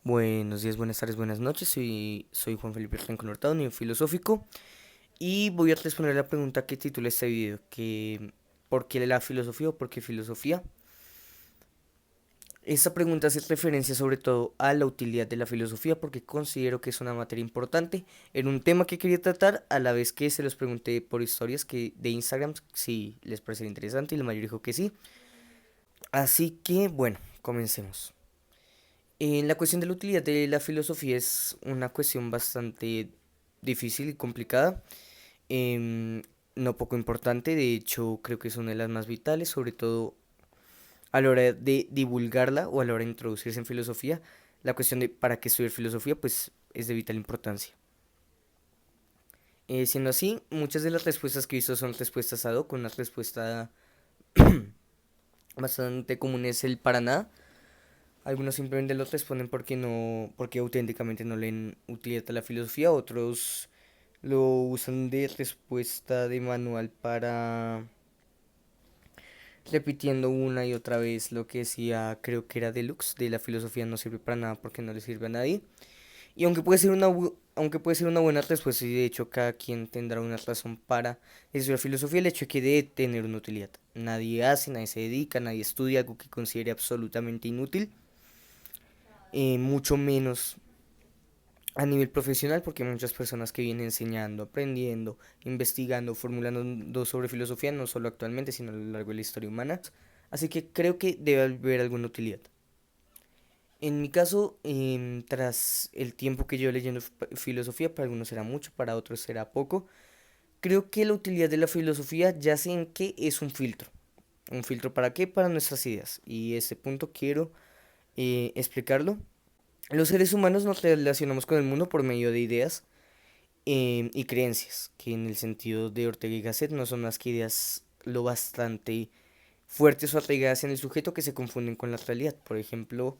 Buenos días, buenas tardes, buenas noches. Soy Juan Felipe Rincón Hurtado, nivel filosófico, y voy a responder la pregunta que titula este video, que ¿por qué la filosofía o por qué filosofía? Esta pregunta hace referencia sobre todo a la utilidad de la filosofía porque considero que es una materia importante en un tema que quería tratar a la vez que se los pregunté por historias de Instagram si les parecía interesante y la mayoría dijo que sí. Así que bueno, comencemos. La cuestión de la utilidad de la filosofía es una cuestión bastante difícil y complicada, em, no poco importante, de hecho creo que es una de las más vitales, sobre todo a la hora de divulgarla o a la hora de introducirse en filosofía. La cuestión de para qué estudiar filosofía pues es de vital importancia. Siendo así, muchas de las respuestas que he visto son respuestas ad hoc, una respuesta bastante común es el para nada. Algunos simplemente lo responden porque no, porque auténticamente no leen utilidad a la filosofía, otros lo usan de respuesta de manual para repitiendo una y otra vez lo que decía, creo que era Deluxe, de la filosofía no sirve para nada porque no le sirve a nadie. Y aunque puede ser una buena respuesta y de hecho cada quien tendrá una razón para estudiar filosofía, el hecho de que debe tener una utilidad. Nadie hace, nadie se dedica, nadie estudia algo que considere absolutamente inútil, mucho menos a nivel profesional, porque hay muchas personas que vienen enseñando, aprendiendo, investigando, formulando sobre filosofía, no solo actualmente, sino a lo largo de la historia humana. Así que creo que debe haber alguna utilidad. En mi caso, tras el tiempo que llevo leyendo filosofía, para algunos será mucho, para otros será poco, creo que la utilidad de la filosofía yace en que es un filtro. ¿Un filtro para qué? Para nuestras ideas. Y este punto quiero explicarlo. Los seres humanos nos relacionamos con el mundo por medio de ideas y creencias, que en el sentido de Ortega y Gasset no son más que ideas lo bastante fuertes o arraigadas en el sujeto que se confunden con la realidad. Por ejemplo,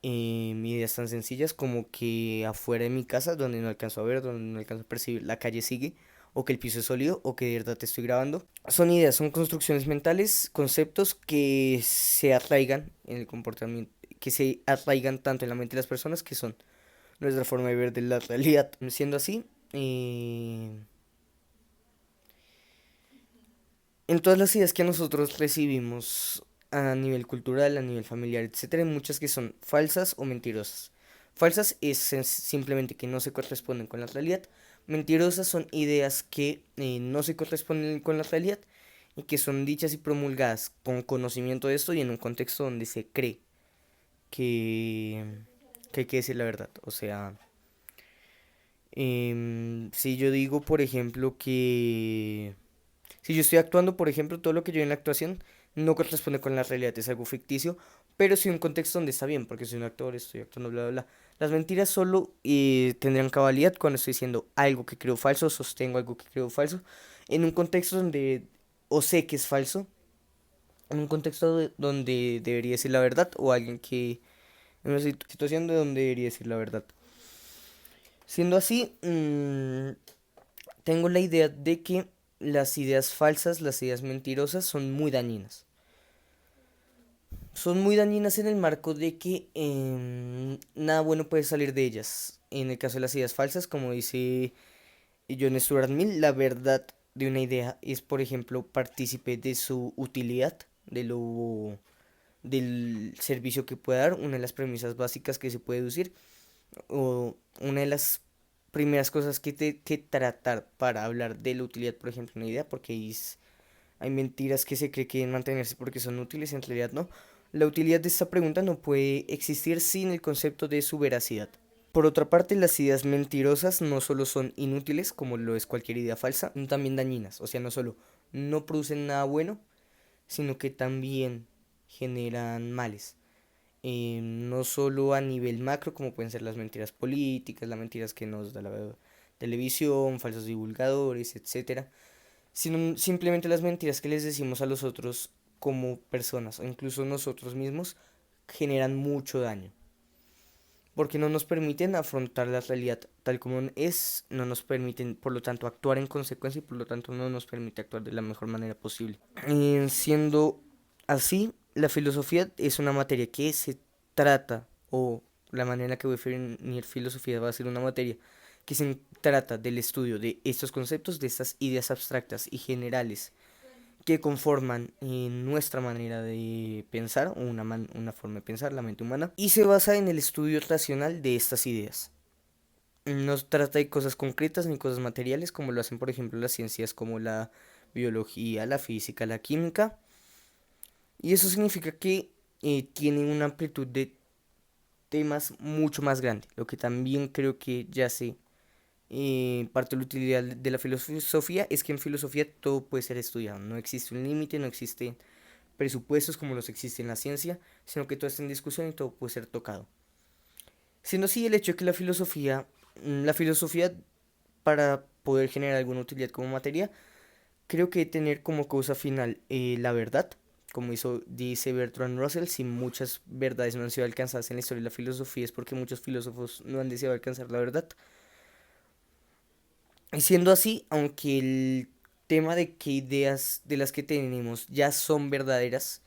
ideas tan sencillas como que afuera de mi casa, donde no alcanzo a ver, donde no alcanzo a percibir, la calle sigue, o que el piso es sólido, o que de verdad te estoy grabando. Son ideas, son construcciones mentales, conceptos que se arraigan en el comportamiento, que se arraigan tanto en la mente de las personas que son nuestra forma de ver de la realidad. Siendo así, en todas las ideas que nosotros recibimos a nivel cultural, a nivel familiar, etcétera, hay muchas que son falsas o mentirosas. Falsas es simplemente que no se corresponden con la realidad. Mentirosas son ideas que no se corresponden con la realidad y que son dichas y promulgadas con conocimiento de esto y en un contexto donde se cree que, que hay que decir la verdad. O sea, si yo digo, por ejemplo, que si yo estoy actuando, por ejemplo, todo lo que yo en la actuación no corresponde con la realidad, es algo ficticio, pero sí un contexto donde está bien, porque soy un actor, estoy actuando, bla, bla, bla. Las mentiras solo tendrán cabalidad cuando estoy diciendo algo que creo falso, sostengo algo que creo falso, en un contexto donde o sé que es falso, en un contexto donde debería decir la verdad, o alguien que, en una situación de donde debería decir la verdad. Siendo así, tengo la idea de que las ideas falsas, las ideas mentirosas son muy dañinas. Son muy dañinas en el marco de que nada bueno puede salir de ellas. En el caso de las ideas falsas, como dice John Stuart Mill, la verdad de una idea es, por ejemplo, partícipe de su utilidad, del servicio que puede dar, una de las premisas básicas que se puede deducir, o una de las primeras cosas que tratar para hablar de la utilidad, por ejemplo, una idea, porque hay mentiras que se cree que deben mantenerse porque son útiles, en realidad no. La utilidad de esta pregunta no puede existir sin el concepto de su veracidad. Por otra parte, las ideas mentirosas no solo son inútiles, como lo es cualquier idea falsa, son también dañinas. O sea, no solo no producen nada bueno, sino que también generan males. No solo a nivel macro, como pueden ser las mentiras políticas, las mentiras que nos da la televisión, falsos divulgadores, etcétera, sino simplemente las mentiras que les decimos a los otros como personas o incluso nosotros mismos generan mucho daño porque no nos permiten afrontar la realidad tal como es, no nos permiten por lo tanto actuar en consecuencia y por lo tanto no nos permite actuar de la mejor manera posible. Siendo así, la filosofía es una materia que se trata o La manera en la que voy a definir filosofía va a ser una materia que se trata del estudio de estos conceptos, de estas ideas abstractas y generales que conforman nuestra manera de pensar, o una forma de pensar, la mente humana, y se basa en el estudio racional de estas ideas. No se trata de cosas concretas ni cosas materiales como lo hacen, por ejemplo, las ciencias como la biología, la física, la química, y eso significa que tiene una amplitud de temas mucho más grande, lo que también creo que ya sé. Parte de la utilidad de la filosofía es que en filosofía todo puede ser estudiado, no existe un límite, no existen presupuestos como los existe en la ciencia, sino que todo está en discusión y todo puede ser tocado. Siendo así el hecho de que la filosofía para poder generar alguna utilidad como materia, creo que tener como causa final la verdad, como dice Bertrand Russell, si muchas verdades no han sido alcanzadas en la historia de la filosofía es porque muchos filósofos no han deseado alcanzar la verdad. Y siendo así, aunque el tema de qué ideas de las que tenemos ya son verdaderas,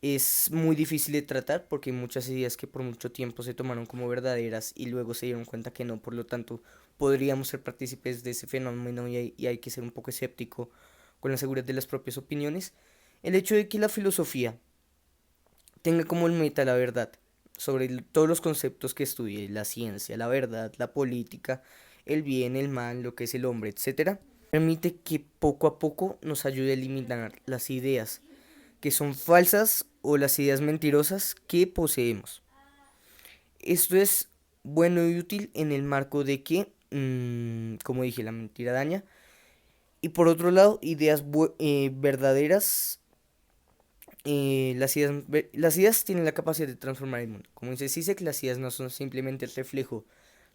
es muy difícil de tratar porque hay muchas ideas que por mucho tiempo se tomaron como verdaderas y luego se dieron cuenta que no, por lo tanto podríamos ser partícipes de ese fenómeno y hay que ser un poco escéptico con la seguridad de las propias opiniones. El hecho de que la filosofía tenga como el meta la verdad sobre todos los conceptos que estudie, la ciencia, la verdad, la política, el bien, el mal, lo que es el hombre, etcétera, permite que poco a poco nos ayude a eliminar las ideas que son falsas o las ideas mentirosas que poseemos. Esto es bueno y útil en el marco de que, como dije, la mentira daña. Y por otro lado, ideas verdaderas. Las ideas tienen la capacidad de transformar el mundo. Como dice Zizek, las ideas no son simplemente el reflejo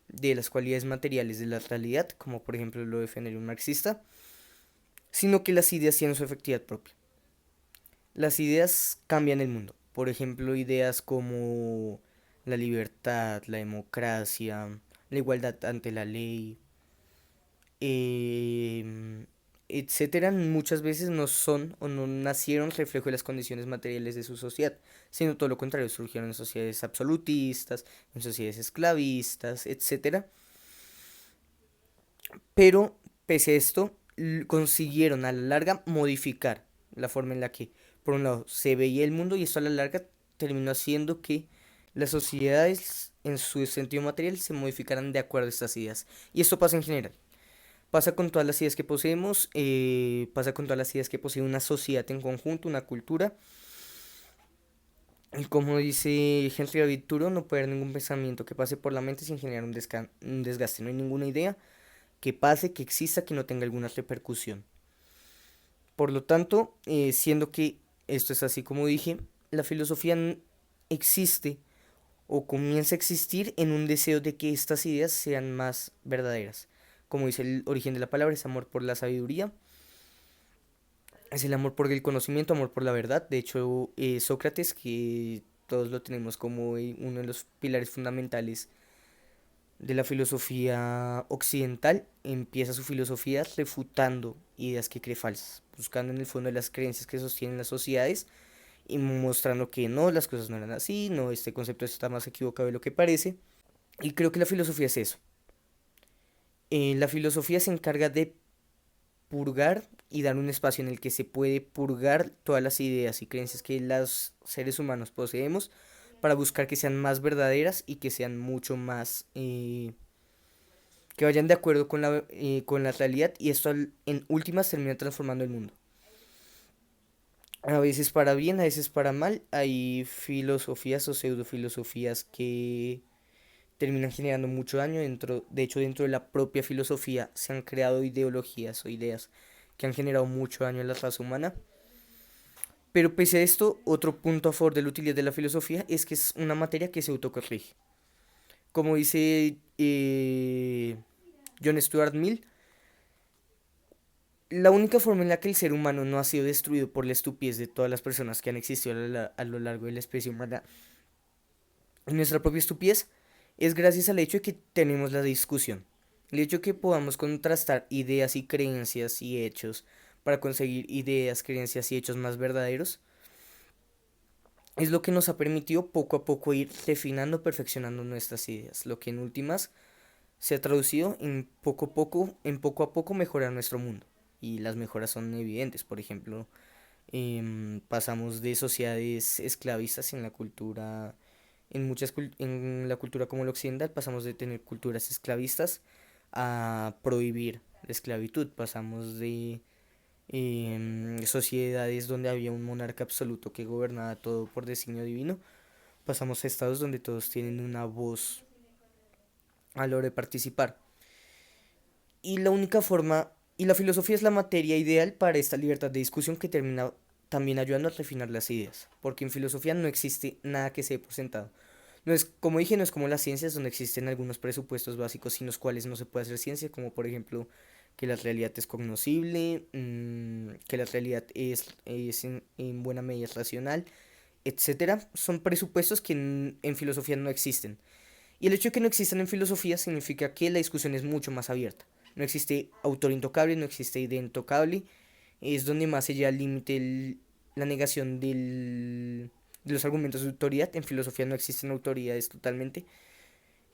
de las cualidades materiales de la realidad, como por ejemplo lo defendería un marxista, sino que las ideas tienen su efectividad propia. Las ideas cambian el mundo. Por ejemplo, ideas como la libertad, la democracia, la igualdad ante la ley, em, etcétera, muchas veces no son o no nacieron reflejo de las condiciones materiales de su sociedad, sino todo lo contrario, surgieron en sociedades absolutistas, en sociedades esclavistas, etcétera. Pero, pese a esto, consiguieron a la larga modificar la forma en la que, por un lado, se veía el mundo y esto a la larga terminó haciendo que las sociedades en su sentido material se modificaran de acuerdo a estas ideas. Y esto pasa en general. Pasa con todas las ideas que poseemos, pasa con todas las ideas que posee una sociedad en conjunto, una cultura. Y como dice Henry David Thoreau, no puede haber ningún pensamiento que pase por la mente sin generar un desgaste. No hay ninguna idea que pase, que exista, que no tenga alguna repercusión. Por lo tanto, siendo que esto es así como dije, la filosofía existe o comienza a existir en un deseo de que estas ideas sean más verdaderas. Como dice el origen de la palabra, es amor por la sabiduría, es el amor por el conocimiento, amor por la verdad. De hecho, Sócrates, que todos lo tenemos como uno de los pilares fundamentales de la filosofía occidental, empieza su filosofía refutando ideas que cree falsas, buscando en el fondo las creencias que sostienen las sociedades y mostrando que no, las cosas no eran así, no, este concepto está más equivocado de lo que parece. Y creo que la filosofía es eso. La filosofía se encarga de purgar y dar un espacio en el que se puede purgar todas las ideas y creencias que los seres humanos poseemos para buscar que sean más verdaderas y que sean mucho más que vayan de acuerdo con la realidad y esto en últimas termina transformando el mundo. A veces para bien, a veces para mal. Hay filosofías o pseudofilosofías que terminan generando mucho daño. De hecho, dentro de la propia filosofía se han creado ideologías o ideas que han generado mucho daño en la raza humana. Pero pese a esto, otro punto a favor de la utilidad de la filosofía es que es una materia que se autocorrige. Como dice John Stuart Mill, la única forma en la que el ser humano no ha sido destruido por la estupidez de todas las personas que han existido a lo largo de la especie humana, nuestra propia estupidez, es gracias al hecho de que tenemos la discusión. El hecho de que podamos contrastar ideas y creencias y hechos para conseguir ideas, creencias y hechos más verdaderos, es lo que nos ha permitido poco a poco ir refinando, perfeccionando nuestras ideas, lo que en últimas se ha traducido en poco a poco mejorar nuestro mundo. Y las mejoras son evidentes, por ejemplo, pasamos de sociedades esclavistas en la cultura, en la cultura como la occidental, pasamos de tener culturas esclavistas a prohibir la esclavitud, pasamos de sociedades donde había un monarca absoluto que gobernaba todo por designio divino, pasamos a estados donde todos tienen una voz a la hora de participar. Y la única forma, y la filosofía es la materia ideal para esta libertad de discusión que termina también ayudando a refinar las ideas, porque en filosofía no existe nada que se dé por sentado. No es, como dije, no es como las ciencias donde existen algunos presupuestos básicos sin los cuales no se puede hacer ciencia, como por ejemplo que la realidad es cognoscible, que la realidad es en buena medida racional, etcétera. Son presupuestos que en filosofía no existen. Y el hecho de que no existan en filosofía significa que la discusión es mucho más abierta. No existe autor intocable, no existe idea intocable. Es donde más se llega al límite la negación de los argumentos de autoridad. En filosofía no existen autoridades totalmente.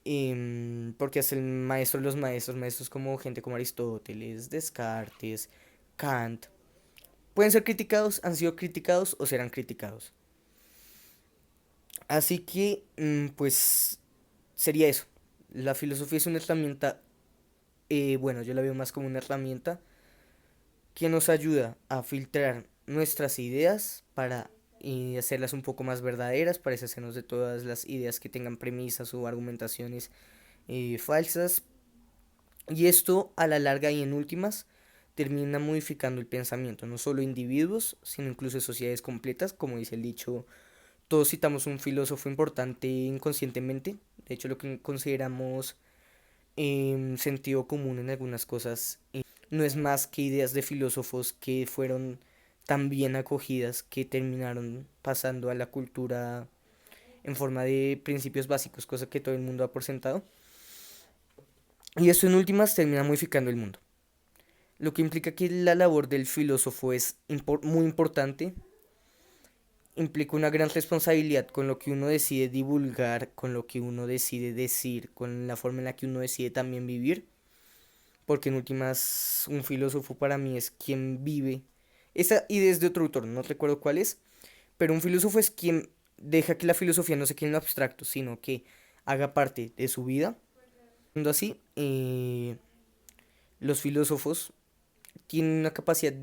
Porque hasta el maestro de los maestros, maestros como gente como Aristóteles, Descartes, Kant, pueden ser criticados, han sido criticados o serán criticados. Así que, pues, sería eso. La filosofía es una herramienta, bueno, yo la veo más como una herramienta que nos ayuda a filtrar nuestras ideas para hacerlas un poco más verdaderas, para deshacernos de todas las ideas que tengan premisas o argumentaciones falsas. Y esto a la larga y en últimas termina modificando el pensamiento, no solo individuos, sino incluso sociedades completas, como dice el dicho, todos citamos un filósofo importante inconscientemente, de hecho lo que consideramos sentido común en algunas cosas no es más que ideas de filósofos que fueron tan bien acogidas que terminaron pasando a la cultura en forma de principios básicos, cosa que todo el mundo da por sentado. Y esto en últimas termina modificando el mundo. Lo que implica que la labor del filósofo es muy importante, implica una gran responsabilidad con lo que uno decide divulgar, con lo que uno decide decir, con la forma en la que uno decide también vivir, porque en últimas un filósofo para mí es quien vive. Esa idea es de otro autor, no recuerdo cuál es, pero un filósofo es quien deja que la filosofía no se quede en lo abstracto, sino que haga parte de su vida. Siendo así, los filósofos tienen una capacidad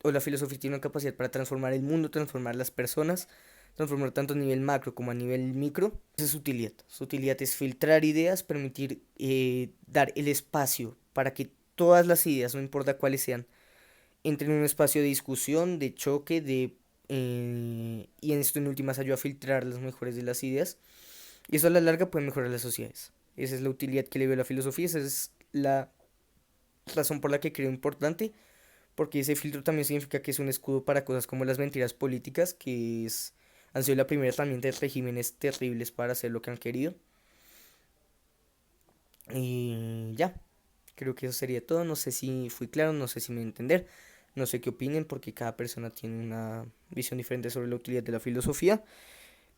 o la filosofía tiene una capacidad para transformar el mundo, transformar las personas, transformar tanto a nivel macro como a nivel micro. Esa es su utilidad. Su utilidad es filtrar ideas, permitir dar el espacio para que todas las ideas, no importa cuáles sean, entren en un espacio de discusión, de choque, y en esto en últimas ayuda a filtrar las mejores de las ideas. Y eso a la larga puede mejorar las sociedades. Esa es la utilidad que le veo a la filosofía, esa es la razón por la que creo importante, porque ese filtro también significa que es un escudo para cosas como las mentiras políticas, han sido la primera herramienta de regímenes terribles para hacer lo que han querido. Y ya, creo que eso sería todo. No sé si fui claro, no sé si me entender, no sé qué opinen, porque cada persona tiene una visión diferente sobre la utilidad de la filosofía,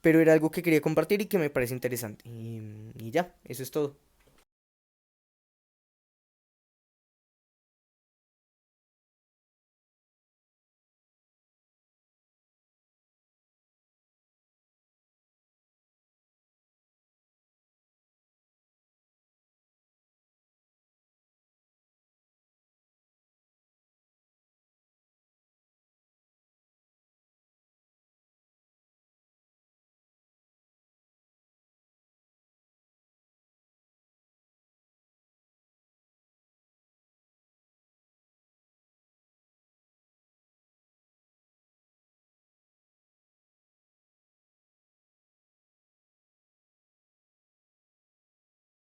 pero era algo que quería compartir y que me parece interesante. Y ya, eso es todo.